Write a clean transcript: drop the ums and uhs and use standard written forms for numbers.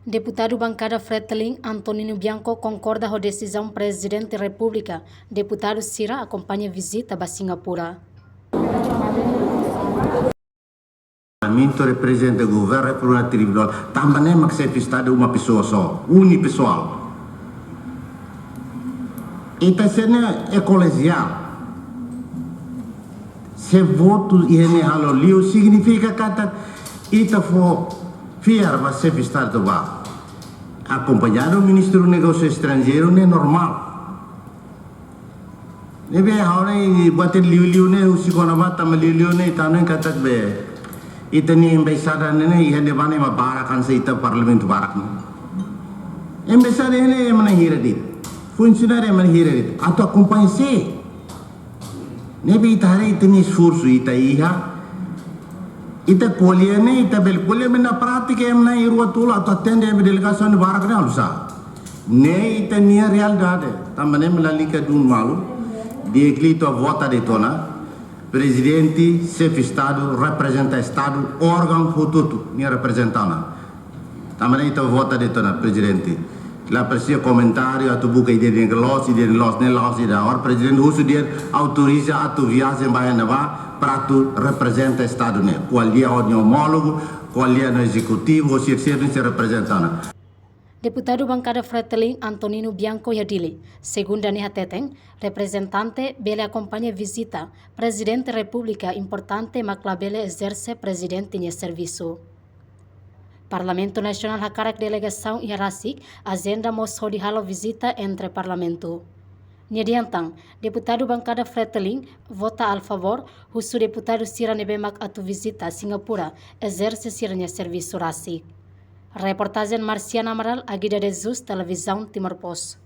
Deputado bancada Fretilin, Antonino Bianco, concorda com a decisão do presidente da República. Deputado Cira acompanha a visita a Singapura. Parlamento representa o governo repubblico também mas que Estado uma pessoa só, unipessoal. Então, é colegial. Se votos e liu significa que ita for fiar vai ser Estado vai acompanhar o ministro do Negócio Estrangeiro é normal. Nebe agora e bater liu né o sigona bata liu né também kata be ita ni embaixada né e hande bane ma barakan sa ita parlamento barak no embaixada né mana hira dit funcionário mana hira dit atau acompanha se nebe ita hari ita ni esforço ita iha ita colher né ita bel colher na prática é na irua tula atau atende a delegação de barak né alusa né ita ni realidade também melalui dun malu de clito a vota de tona presidente, chefe de Estado, representa Estado, órgão fututo, minha representante. Também então vota de tona presidente. Lá precisa comentário, a tu buca ideia de los, o presidente usa dia autoriza a tu viagem para neva para tu representa Estado né. Qual é o homólogo, qual é o executivo, o se representante. Deputado bancada Fretilin, Antonino Bianco Yadili, segundo Dani Hateteng, representante bele acompanha visita, presidente da República importante maclabele exerce presidente em serviço. Parlamento Nacional hakarak delegação e rasik, agenda mostrou de halo visita entre parlamento. Niadiantang, deputado bancada Fretilin vota a favor, o deputado Cira nebemak atu visita a Singapura, exerce siranya serviço rasik. Reportagem Marciana Amaral, Aguida de Jesus, Televisão Timor Post.